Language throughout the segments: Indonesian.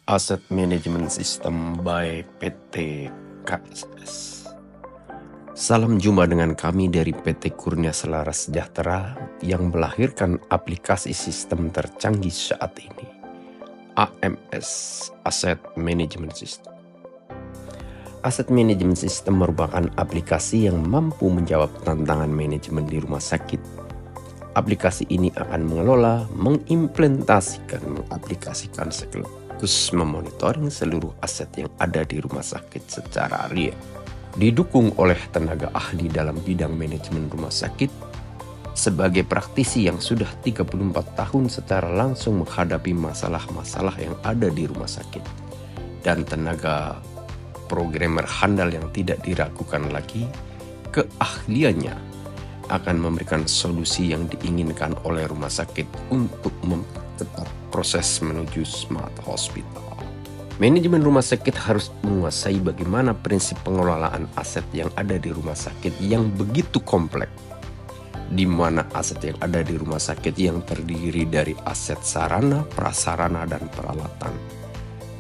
Asset Management System by PT KSS. Salam jumpa dengan kami dari PT Kurnia Selaras Sejahtera yang melahirkan aplikasi sistem tercanggih saat ini, AMS, Asset Management System. Asset Management System merupakan aplikasi yang mampu menjawab tantangan manajemen di rumah sakit. Aplikasi ini akan mengelola, mengimplementasikan, mengaplikasikan sekaligus memonitoring seluruh aset yang ada di rumah sakit secara real. Didukung oleh tenaga ahli dalam bidang manajemen rumah sakit, sebagai praktisi yang sudah 34 tahun secara langsung menghadapi masalah-masalah yang ada di rumah sakit, dan tenaga programmer handal yang tidak diragukan lagi, keahliannya akan memberikan solusi yang diinginkan oleh rumah sakit untuk mempercepat proses menuju smart hospital. Manajemen rumah sakit harus menguasai bagaimana prinsip pengelolaan aset yang ada di rumah sakit yang begitu kompleks, di mana aset yang ada di rumah sakit yang terdiri dari aset sarana, prasarana, dan peralatan.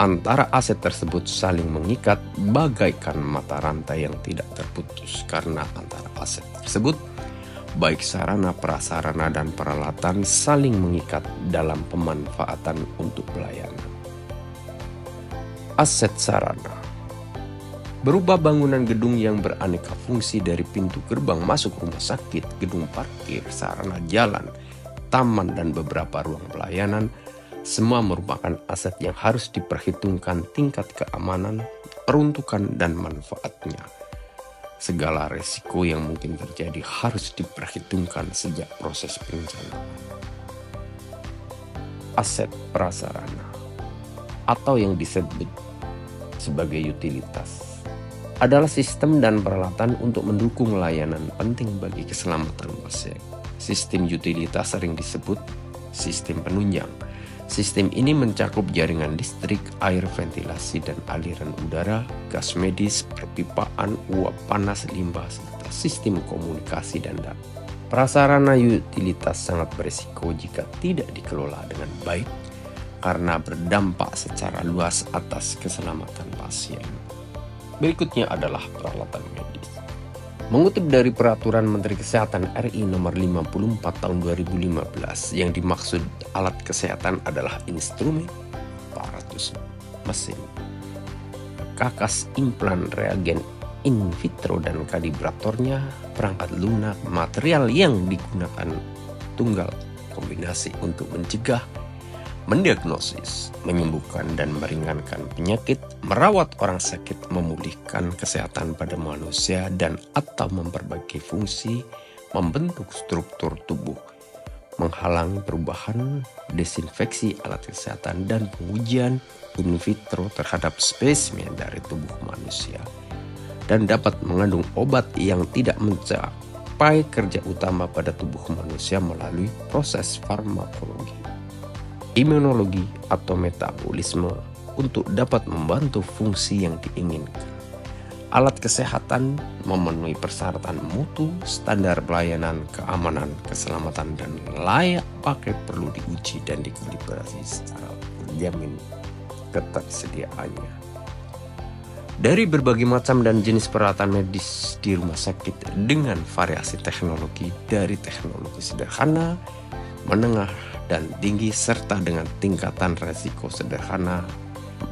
Antara aset tersebut saling mengikat bagaikan mata rantai yang tidak terputus karena antara aset tersebut, baik sarana, prasarana, dan peralatan saling mengikat dalam pemanfaatan untuk pelayanan. Aset sarana berupa bangunan gedung yang beraneka fungsi dari pintu gerbang masuk rumah sakit, gedung parkir, sarana jalan, taman, dan beberapa ruang pelayanan. Semua merupakan aset yang harus diperhitungkan tingkat keamanan, peruntukan, dan manfaatnya. Segala resiko yang mungkin terjadi harus diperhitungkan sejak proses perencanaan. Aset prasarana atau yang disebut sebagai utilitas adalah sistem dan peralatan untuk mendukung layanan penting bagi keselamatan pasien. Sistem utilitas sering disebut sistem penunjang. Sistem ini mencakup jaringan listrik, air, ventilasi, dan aliran udara, gas medis, perpipaan, uap panas, limbah, serta sistem komunikasi dan data. Prasarana utilitas sangat berisiko jika tidak dikelola dengan baik karena berdampak secara luas atas keselamatan pasien. Berikutnya adalah peralatan medis. Mengutip dari Peraturan Menteri Kesehatan RI Nomor 54 Tahun 2015, yang dimaksud alat kesehatan adalah instrumen, aparatus, mesin, kakas, implan, reagen in vitro dan kalibratornya, perangkat lunak, material yang digunakan tunggal kombinasi untuk mencegah, mendiagnosis, menyembuhkan dan meringankan penyakit, merawat orang sakit, memulihkan kesehatan pada manusia dan atau memperbaiki fungsi, membentuk struktur tubuh, menghalangi perubahan, desinfeksi alat kesehatan, dan pengujian in vitro terhadap spesimen dari tubuh manusia, dan dapat mengandung obat yang tidak mencapai kerja utama pada tubuh manusia melalui proses farmakologi, imunologi, atau metabolisme untuk dapat membantu fungsi yang diinginkan. Alat kesehatan memenuhi persyaratan mutu, standar pelayanan, keamanan, keselamatan, dan layak pakai perlu diuji dan dikalibrasi secara menjamin ketersediaannya. Dari berbagai macam dan jenis peralatan medis di rumah sakit dengan variasi teknologi dari teknologi sederhana, menengah, dan tinggi, serta dengan tingkatan resiko sederhana,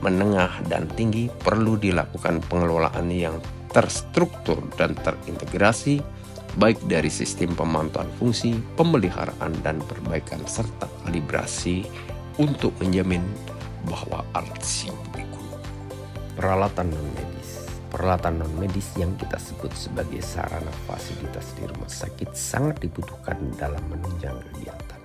menengah, dan tinggi, perlu dilakukan pengelolaan yang terstruktur dan terintegrasi, baik dari sistem pemantauan fungsi, pemeliharaan, dan perbaikan, serta kalibrasi untuk menjamin bahwa alat siap digunakan. Peralatan non-medis. Peralatan non-medis yang kita sebut sebagai sarana fasilitas di rumah sakit sangat dibutuhkan dalam menunjang kegiatan.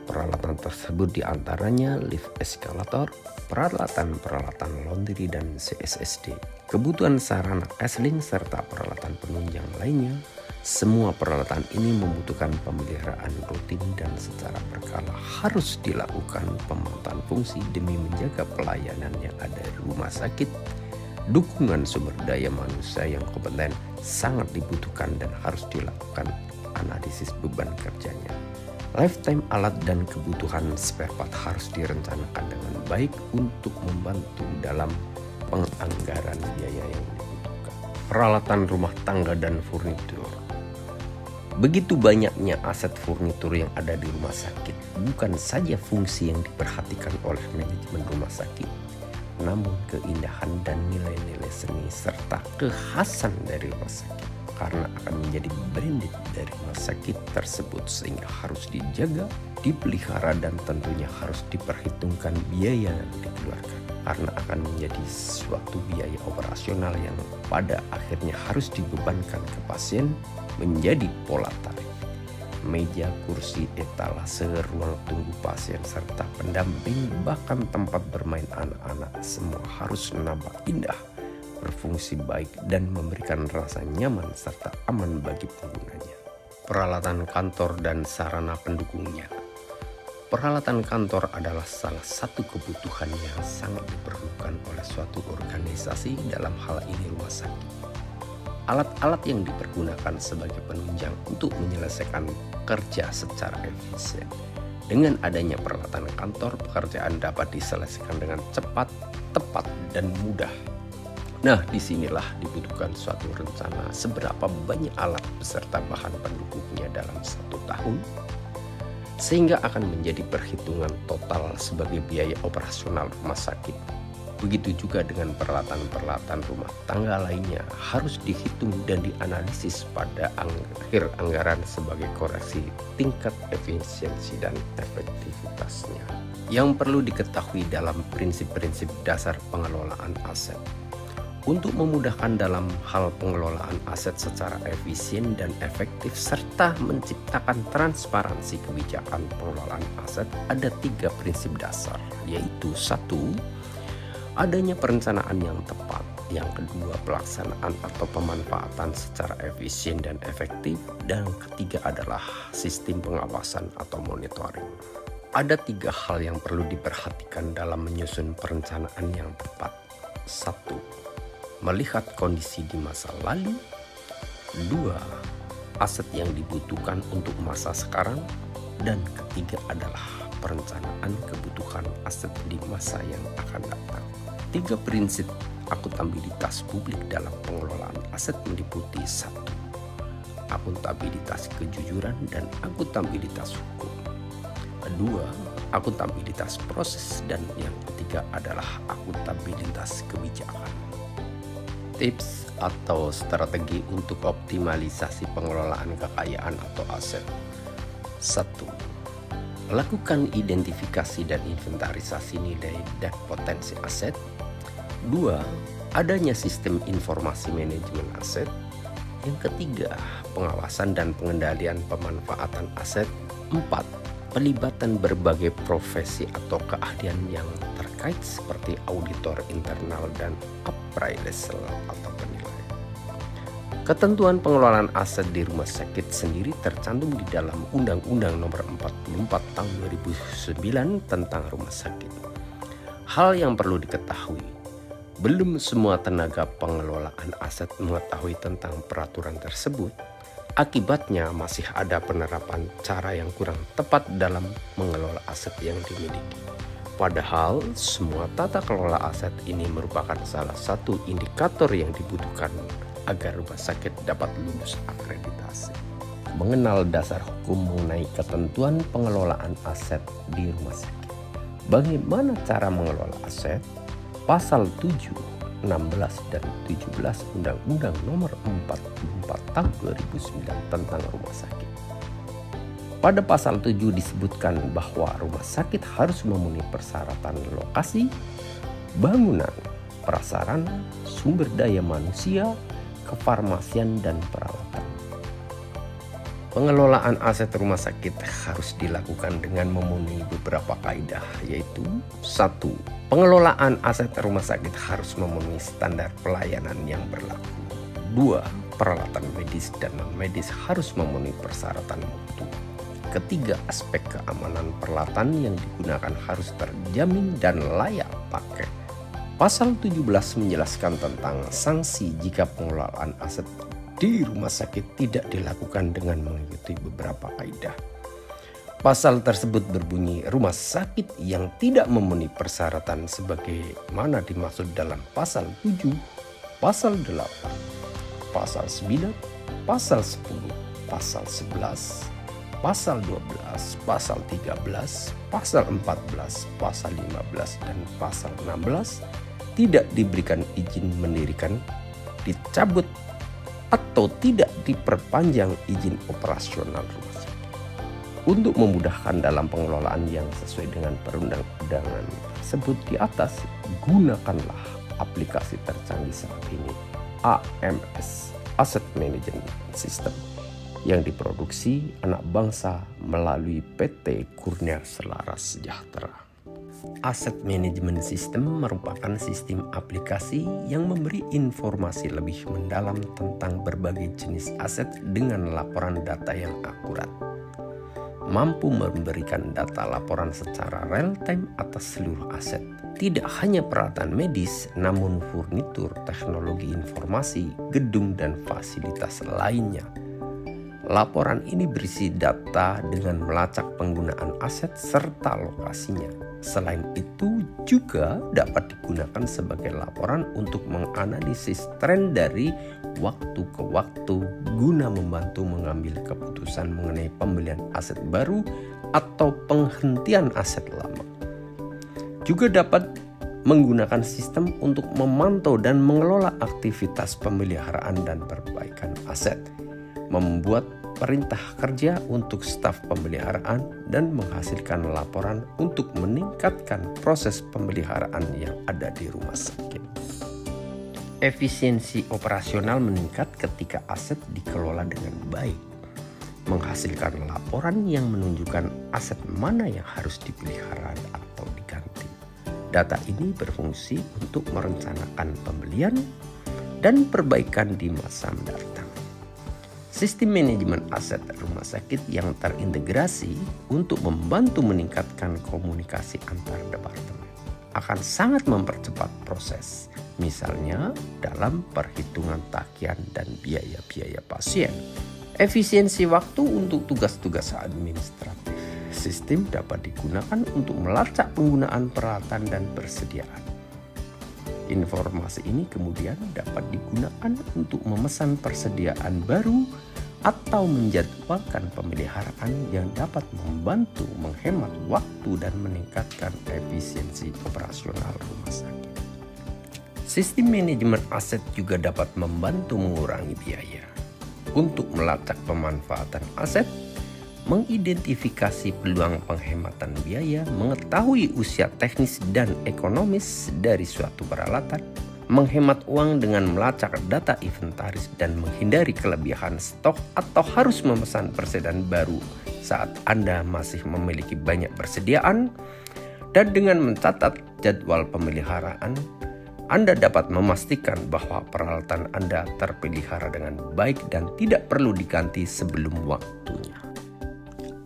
Peralatan tersebut diantaranya lift eskalator, peralatan-peralatan laundry dan CSSD, kebutuhan sarana casling, serta peralatan penunjang lainnya. Semua peralatan ini membutuhkan pemeliharaan rutin dan secara berkala harus dilakukan pemantauan fungsi demi menjaga pelayanan yang ada di rumah sakit. Dukungan sumber daya manusia yang kompeten sangat dibutuhkan dan harus dilakukan analisis beban kerjanya. Lifetime alat dan kebutuhan spare part harus direncanakan dengan baik untuk membantu dalam penganggaran biaya yang dibutuhkan. Peralatan rumah tangga dan furnitur. Begitu banyaknya aset furnitur yang ada di rumah sakit, bukan saja fungsi yang diperhatikan oleh manajemen rumah sakit, namun keindahan dan nilai-nilai seni serta kekhasan dari rumah sakit, karena akan menjadi branded dari rumah sakit tersebut, sehingga harus dijaga, dipelihara, dan tentunya harus diperhitungkan biaya yang dikeluarkan, karena akan menjadi suatu biaya operasional yang pada akhirnya harus dibebankan ke pasien menjadi pola tarif. Meja, kursi, etalase, ruang tunggu pasien, serta pendamping, bahkan tempat bermain anak-anak, semua harus nampak indah, berfungsi baik, dan memberikan rasa nyaman serta aman bagi penggunanya. Peralatan kantor dan sarana pendukungnya. Peralatan kantor adalah salah satu kebutuhan yang sangat diperlukan oleh suatu organisasi, dalam hal ini rumah sakit. Alat-alat yang dipergunakan sebagai penunjang untuk menyelesaikan kerja secara efisien. Dengan adanya peralatan kantor, pekerjaan dapat diselesaikan dengan cepat, tepat, dan mudah. Nah, disinilah dibutuhkan suatu rencana seberapa banyak alat beserta bahan pendukungnya dalam 1 tahun, sehingga akan menjadi perhitungan total sebagai biaya operasional rumah sakit. Begitu juga dengan peralatan-peralatan rumah tangga lainnya harus dihitung dan dianalisis pada akhir anggaran sebagai koreksi tingkat efisiensi dan efektivitasnya. Yang perlu diketahui dalam prinsip-prinsip dasar pengelolaan aset. Untuk memudahkan dalam hal pengelolaan aset secara efisien dan efektif serta menciptakan transparansi kebijakan pengelolaan aset, ada 3 prinsip dasar, yaitu 1. Adanya perencanaan yang tepat. Yang kedua, pelaksanaan atau pemanfaatan secara efisien dan efektif. Dan ketiga adalah sistem pengawasan atau monitoring. Ada 3 hal yang perlu diperhatikan dalam menyusun perencanaan yang tepat. 1. Melihat kondisi di masa lalu. 2. Aset yang dibutuhkan untuk masa sekarang. Dan ketiga adalah perencanaan kebutuhan aset di masa yang akan datang. 3 prinsip akuntabilitas publik dalam pengelolaan aset meliputi 1. Akuntabilitas kejujuran dan akuntabilitas hukum. 2. Akuntabilitas proses, dan yang ketiga adalah akuntabilitas kebijakan. Tips atau strategi untuk optimalisasi pengelolaan kekayaan atau aset. 1. Lakukan identifikasi dan inventarisasi nilai dan potensi aset. 2. Adanya sistem informasi manajemen aset. Yang ketiga, pengawasan dan pengendalian pemanfaatan aset. 4. Pelibatan berbagai profesi atau keahlian yang terkait seperti auditor internal dan appraisal atau penilai. Ketentuan pengelolaan aset di rumah sakit sendiri tercantum di dalam Undang-Undang Nomor 44 Tahun 2009 tentang rumah sakit. Hal yang perlu diketahui, belum semua tenaga pengelolaan aset mengetahui tentang peraturan tersebut. Akibatnya masih ada penerapan cara yang kurang tepat dalam mengelola aset yang dimiliki. Padahal semua tata kelola aset ini merupakan salah satu indikator yang dibutuhkan agar rumah sakit dapat lulus akreditasi. Mengenal dasar hukum mengenai ketentuan pengelolaan aset di rumah sakit. Bagaimana cara mengelola aset? Pasal 7, 16, dan 17 Undang-Undang Nomor 44 Tahun 2009 tentang rumah sakit. Pada pasal 7 disebutkan bahwa rumah sakit harus memenuhi persyaratan lokasi, bangunan, prasarana, sumber daya manusia, kefarmasian, dan peralatan. Pengelolaan aset rumah sakit harus dilakukan dengan memenuhi beberapa kaidah, yaitu 1. Pengelolaan aset rumah sakit harus memenuhi standar pelayanan yang berlaku. 2. Peralatan medis dan non-medis harus memenuhi persyaratan mutu. Ketiga, aspek keamanan peralatan yang digunakan harus terjamin dan layak pakai. Pasal 17 menjelaskan tentang sanksi jika pengelolaan aset di rumah sakit tidak dilakukan dengan mengikuti beberapa kaidah. Pasal tersebut berbunyi rumah sakit yang tidak memenuhi persyaratan sebagaimana dimaksud dalam pasal 7, pasal 8, pasal 9, pasal 10, pasal 11, pasal 12, pasal 13, pasal 14, pasal 15, dan pasal 16 tidak diberikan izin mendirikan, dicabut, atau tidak diperpanjang izin operasional rumah sakit. Untuk memudahkan dalam pengelolaan yang sesuai dengan perundang-undangan tersebut di atas, gunakanlah aplikasi tercanggih saat ini, AMS Asset Management System, yang diproduksi anak bangsa melalui PT Kurnia Selaras Sejahtera. Asset Management System merupakan sistem aplikasi yang memberi informasi lebih mendalam tentang berbagai jenis aset dengan laporan data yang akurat, mampu memberikan data laporan secara real time atas seluruh aset, tidak hanya peralatan medis, namun furnitur, teknologi informasi, gedung, dan fasilitas lainnya. Laporan ini berisi data dengan melacak penggunaan aset serta lokasinya. Selain itu juga dapat digunakan sebagai laporan untuk menganalisis tren dari waktu ke waktu guna membantu mengambil keputusan mengenai pembelian aset baru atau penghentian aset lama. Juga dapat menggunakan sistem untuk memantau dan mengelola aktivitas pemeliharaan dan perbaikan aset, membuat perintah kerja untuk staf pemeliharaan, dan menghasilkan laporan untuk meningkatkan proses pemeliharaan yang ada di rumah sakit. Efisiensi operasional meningkat ketika aset dikelola dengan baik, menghasilkan laporan yang menunjukkan aset mana yang harus dipelihara atau diganti. Data ini berfungsi untuk merencanakan pembelian dan perbaikan di masa mendatang. Sistem manajemen aset rumah sakit yang terintegrasi untuk membantu meningkatkan komunikasi antar departemen akan sangat mempercepat proses, misalnya dalam perhitungan tagihan dan biaya-biaya pasien. Efisiensi waktu untuk tugas-tugas administratif. Sistem dapat digunakan untuk melacak penggunaan peralatan dan persediaan. Informasi ini kemudian dapat digunakan untuk memesan persediaan baru atau menjadwalkan pemeliharaan yang dapat membantu menghemat waktu dan meningkatkan efisiensi operasional rumah sakit. Sistem manajemen aset juga dapat membantu mengurangi biaya. Untuk melacak pemanfaatan aset, mengidentifikasi peluang penghematan biaya, mengetahui usia teknis dan ekonomis dari suatu peralatan, menghemat uang dengan melacak data inventaris dan menghindari kelebihan stok atau harus memesan persediaan baru saat Anda masih memiliki banyak persediaan, dan dengan mencatat jadwal pemeliharaan, Anda dapat memastikan bahwa peralatan Anda terpelihara dengan baik dan tidak perlu diganti sebelum waktunya.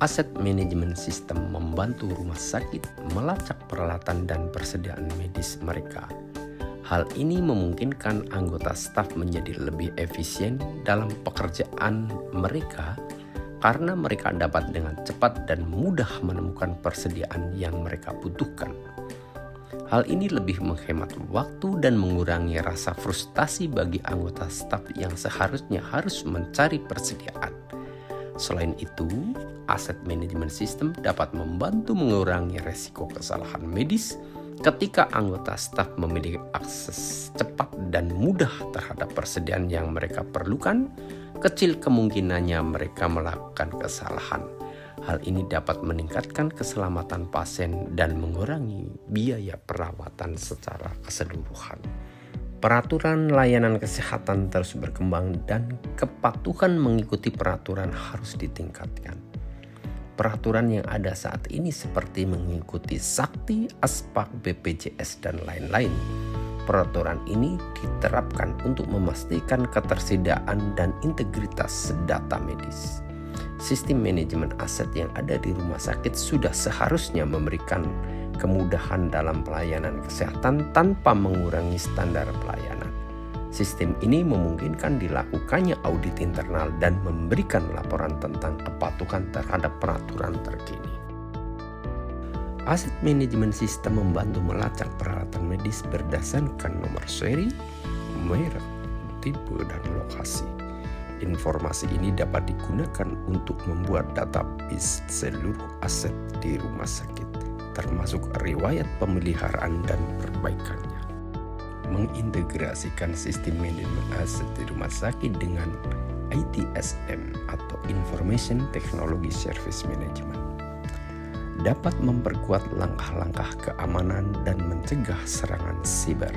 Asset Management System membantu rumah sakit melacak peralatan dan persediaan medis mereka. Hal ini memungkinkan anggota staf menjadi lebih efisien dalam pekerjaan mereka karena mereka dapat dengan cepat dan mudah menemukan persediaan yang mereka butuhkan. Hal ini lebih menghemat waktu dan mengurangi rasa frustasi bagi anggota staf yang seharusnya harus mencari persediaan. Selain itu, Asset Management System dapat membantu mengurangi resiko kesalahan medis ketika anggota staf memiliki akses cepat dan mudah terhadap persediaan yang mereka perlukan. Kecil kemungkinannya mereka melakukan kesalahan. Hal ini dapat meningkatkan keselamatan pasien dan mengurangi biaya perawatan secara keseluruhan. Peraturan layanan kesehatan terus berkembang dan kepatuhan mengikuti peraturan harus ditingkatkan. Peraturan yang ada saat ini seperti mengikuti Sakti, Aspak, BPJS, dan lain-lain. Peraturan ini diterapkan untuk memastikan ketersediaan dan integritas data medis. Sistem manajemen aset yang ada di rumah sakit sudah seharusnya memberikan kemudahan dalam pelayanan kesehatan tanpa mengurangi standar pelayanan. Sistem ini memungkinkan dilakukannya audit internal dan memberikan laporan tentang kepatuhan terhadap peraturan terkini. Asset Management System membantu melacak peralatan medis berdasarkan nomor seri, merek, tipe, dan lokasi. Informasi ini dapat digunakan untuk membuat database seluruh aset di rumah sakit, termasuk riwayat pemeliharaan dan perbaikannya. Mengintegrasikan sistem manajemen aset di rumah sakit dengan ITSM atau Information Technology Service Management dapat memperkuat langkah-langkah keamanan dan mencegah serangan siber.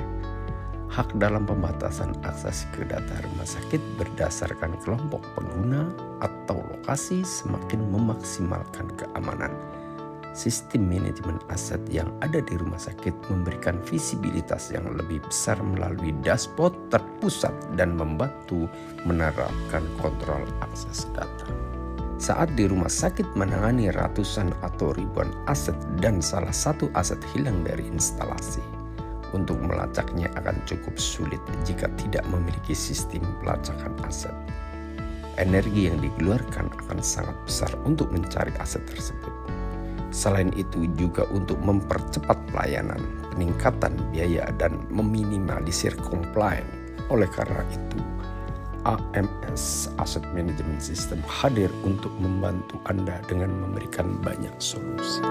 Hak dalam pembatasan akses ke data rumah sakit berdasarkan kelompok pengguna atau lokasi semakin memaksimalkan keamanan. Sistem manajemen aset yang ada di rumah sakit memberikan visibilitas yang lebih besar melalui dashboard terpusat dan membantu menerapkan kontrol akses data. Saat di rumah sakit menangani ratusan atau ribuan aset dan salah satu aset hilang dari instalasi, untuk melacaknya akan cukup sulit jika tidak memiliki sistem pelacakan aset. Energi yang dikeluarkan akan sangat besar untuk mencari aset tersebut. Selain itu juga untuk mempercepat pelayanan, peningkatan biaya, dan meminimalisir compliance. Oleh karena itu, AMS Asset Management System hadir untuk membantu Anda dengan memberikan banyak solusi.